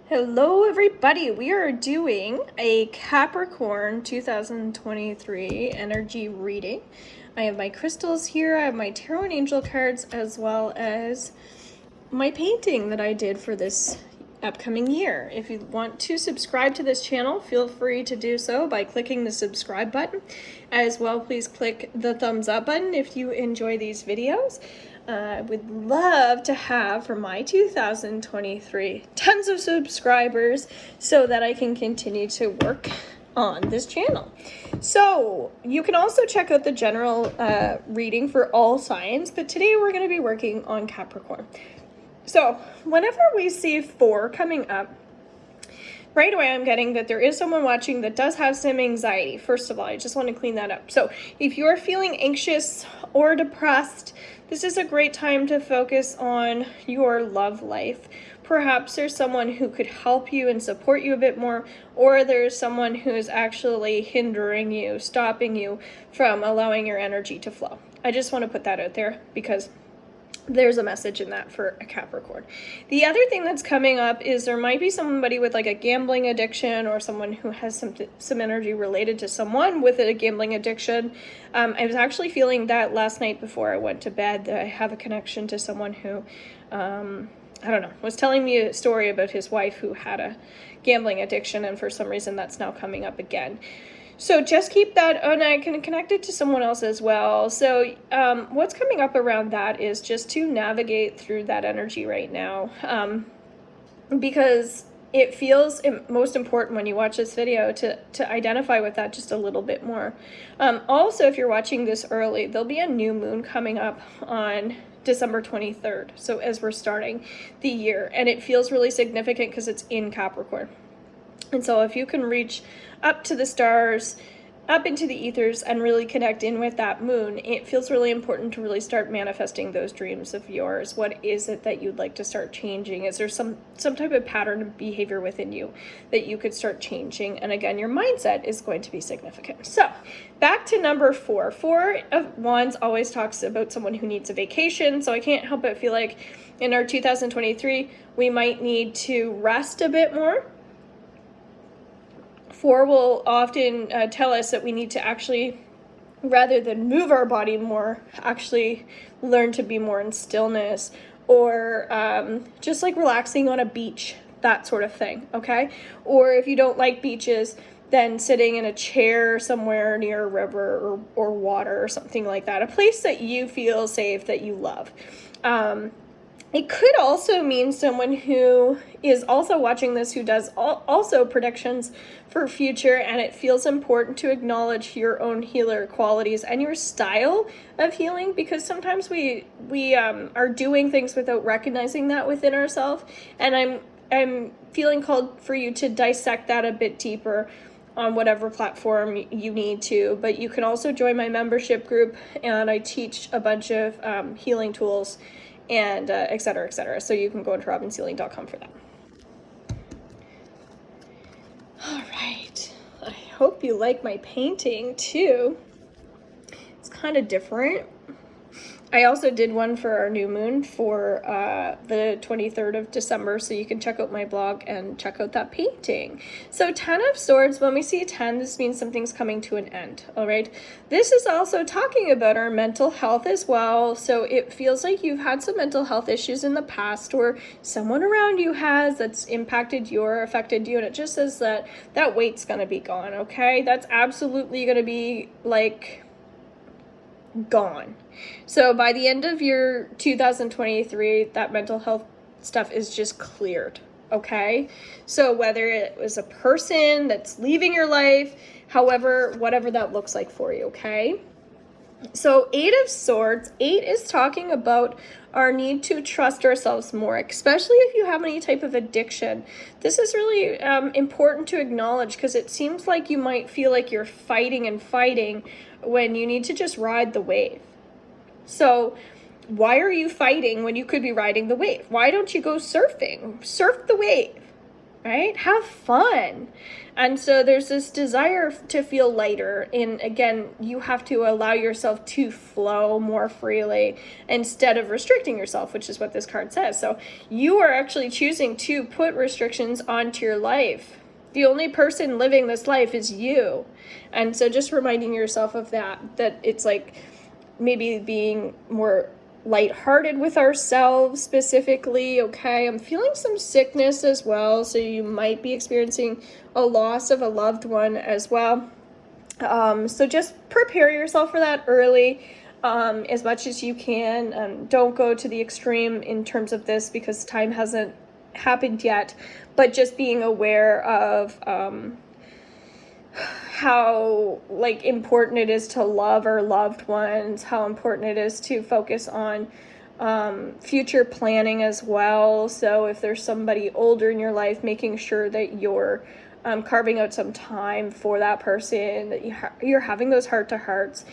Hello everybody, we are doing a Capricorn 2023 energy reading. I have my crystals here, I have my tarot and angel cards, as well as my painting that I did for this upcoming year. If you want to subscribe to this channel, feel free to do so by clicking the subscribe button. As well, please click the thumbs up button if you enjoy these videos. I would love to have, for my 2023, tons of subscribers so that I can continue to work on this channel. So you can also check out the general reading for all signs, but today we're going to be working on Capricorn. So whenever we see 4 coming up, right away I'm getting that there is someone watching that does have some anxiety. First of all, I just want to clean that up. So if you're feeling anxious or depressed, this is a great time to focus on your love life. Perhaps there's someone who could help you and support you a bit more, or there's someone who is actually hindering you, stopping you from allowing your energy to flow. I just want to put that out there because there's a message in that for a Capricorn. The other thing that's coming up is there might be somebody with like a gambling addiction, or someone who has some energy related to someone with a gambling addiction. I was actually feeling that last night before I went to bed, that I have a connection to someone who, I don't know, was telling me a story about his wife who had a gambling addiction, and for some reason that's now coming up again. So just keep that, and I can connect it to someone else as well. So what's coming up around that is just to navigate through that energy right now, because it feels most important when you watch this video to identify with that just a little bit more. Also, if you're watching this early, there'll be a new moon coming up on December 23rd. So as we're starting the year, and it feels really significant because it's in Capricorn. And so if you can reach up to the stars, up into the ethers, and really connect in with that moon, it feels really important to really start manifesting those dreams of yours. What is it that you'd like to start changing? Is there some type of pattern of behavior within you that you could start changing? And again, your mindset is going to be significant. So back to number 4. 4 of Wands always talks about someone who needs a vacation. So I can't help but feel like in our 2023, we might need to rest a bit more. 4 will often tell us that we need to actually, rather than move our body more, actually learn to be more in stillness, or just like relaxing on a beach, that sort of thing, okay? Or if you don't like beaches, then sitting in a chair somewhere near a river or water or something like that, a place that you feel safe, that you love. It could also mean someone who is also watching this who does also predictions for future, and it feels important to acknowledge your own healer qualities and your style of healing, because sometimes we are doing things without recognizing that within ourselves, and I'm feeling called for you to dissect that a bit deeper on whatever platform you need to. But you can also join my membership group, and I teach a bunch of healing tools and et cetera, et cetera. So you can go to robinsealing.com for that. All right. I hope you like my painting too. It's kind of different. I also did one for our new moon for the 23rd of December, so you can check out my blog and check out that painting. So 10 of Swords, when we see 10, this means something's coming to an end, all right? This is also talking about our mental health as well, so it feels like you've had some mental health issues in the past, or someone around you has, that's impacted you or affected you, and it just says that that weight's gonna be gone, okay? That's absolutely gonna be like gone. So by the end of your 2023, that mental health stuff is just cleared, okay? So whether it was a person that's leaving your life, however, whatever that looks like for you, okay? So 8 of Swords, 8 is talking about our need to trust ourselves more, especially if you have any type of addiction. This is really important to acknowledge, because it seems like you might feel like you're fighting and fighting when you need to just ride the wave. So why are you fighting when you could be riding the wave? Why don't you go surfing? Surf the wave. right? Have fun. And so there's this desire to feel lighter. And again, you have to allow yourself to flow more freely instead of restricting yourself, which is what this card says. So you are actually choosing to put restrictions onto your life. The only person living this life is you. And so just reminding yourself of that it's like maybe being more lighthearted with ourselves specifically. Okay, I'm feeling some sickness as well, so you might be experiencing a loss of a loved one as well. So just prepare yourself for that early, as much as you can. Don't go to the extreme in terms of this because time hasn't happened yet, but just being aware of how like important it is to love our loved ones, how important it is to focus on future planning as well. So if there's somebody older in your life, making sure that you're carving out some time for that person, that you're having those heart-to-hearts,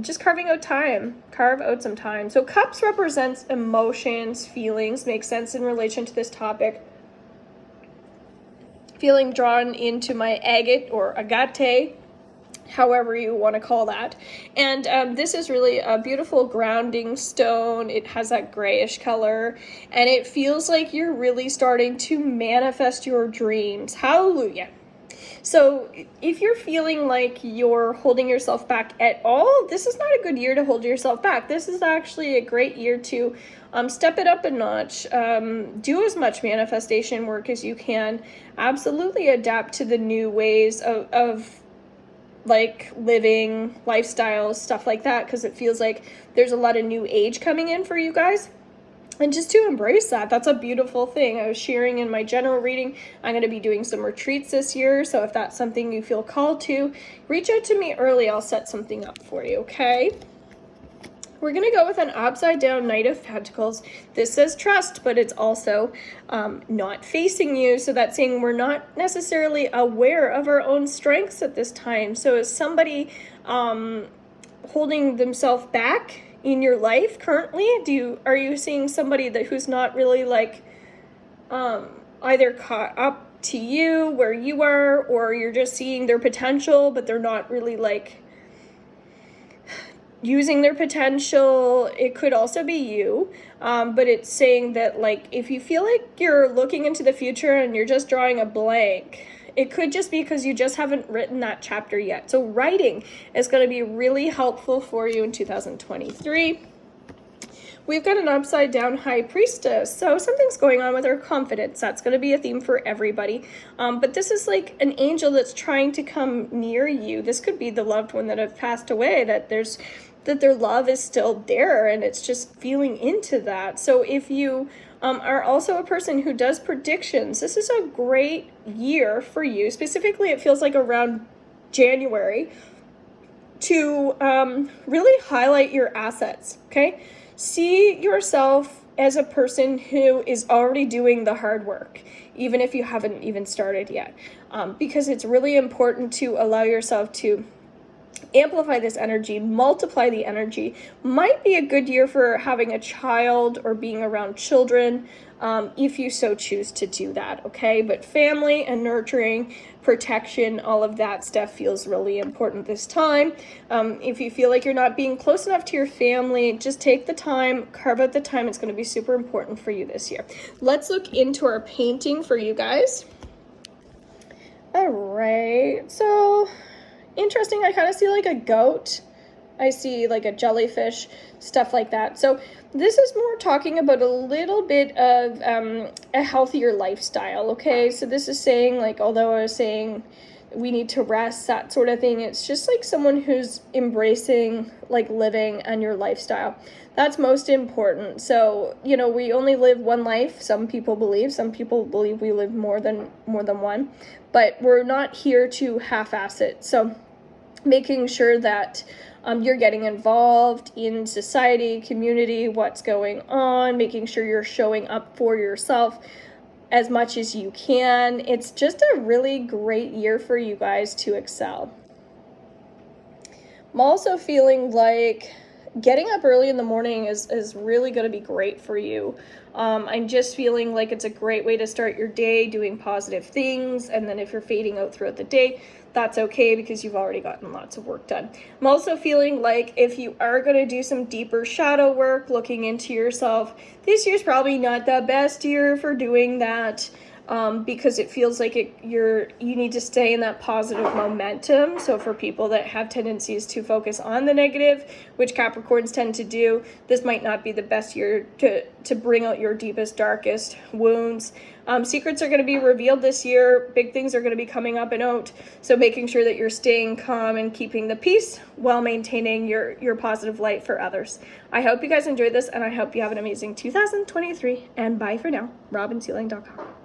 just carve out some time. So cups represents emotions, feelings, makes sense in relation to this topic. Feeling drawn into my agate or agate, however you want to call that. And this is really a beautiful grounding stone. It has that grayish color, and it feels like you're really starting to manifest your dreams. Hallelujah. So if you're feeling like you're holding yourself back at all, this is not a good year to hold yourself back. This is actually a great year to step it up a notch, do as much manifestation work as you can, absolutely adapt to the new ways of like living, lifestyles, stuff like that, because it feels like there's a lot of new age coming in for you guys. And just to embrace that, that's a beautiful thing. I was sharing in my general reading, I'm going to be doing some retreats this year. So if that's something you feel called to, reach out to me early. I'll set something up for you, okay? We're going to go with an upside down Knight of Pentacles. This says trust, but it's also not facing you. So that's saying we're not necessarily aware of our own strengths at this time. So is somebody holding themselves back in your life currently? Are you seeing somebody who's not really like either caught up to you where you are, or you're just seeing their potential but they're not really like using their potential? It could also be you, but it's saying that like if you feel like you're looking into the future and you're just drawing a blank, it could just be because you just haven't written that chapter yet. So writing is going to be really helpful for you in 2023. We've got an upside down High Priestess. So something's going on with her confidence. That's going to be a theme for everybody. But this is like an angel that's trying to come near you. This could be the loved one that have passed away, that their love is still there, and it's just feeling into that. So if you are also a person who does predictions, this is a great year for you. Specifically, it feels like around January to really highlight your assets, okay? See yourself as a person who is already doing the hard work, even if you haven't even started yet, because it's really important to allow yourself to amplify this energy, multiply the energy. Might be a good year for having a child or being around children, if you so choose to do that, okay? But family and nurturing, protection, all of that stuff feels really important this time. If you feel like you're not being close enough to your family, just take the time, carve out the time. It's going to be super important for you this year. Let's look into our painting for you guys. All right, so interesting. I kind of see like a goat. I see like a jellyfish, stuff like that. So this is more talking about a little bit of a healthier lifestyle, okay? So this is saying, like, although I was saying we need to rest, that sort of thing, it's just like someone who's embracing like living and your lifestyle. That's most important. So, you know, we only live one life. Some people believe we live more than one, but we're not here to half-ass it. So making sure that you're getting involved in society, community, what's going on, making sure you're showing up for yourself as much as you can. It's just a really great year for you guys to excel. I'm also feeling like getting up early in the morning is really going to be great for you. I'm just feeling like it's a great way to start your day doing positive things. And then if you're fading out throughout the day, that's okay because you've already gotten lots of work done. I'm also feeling like if you are going to do some deeper shadow work, looking into yourself, this year's probably not the best year for doing that. Because it feels like you need to stay in that positive momentum. So for people that have tendencies to focus on the negative, which Capricorns tend to do, this might not be the best year to bring out your deepest, darkest wounds. Secrets are going to be revealed this year. Big things are going to be coming up and out. So making sure that you're staying calm and keeping the peace while maintaining your positive light for others. I hope you guys enjoyed this, and I hope you have an amazing 2023. And bye for now. RobinSealing.com.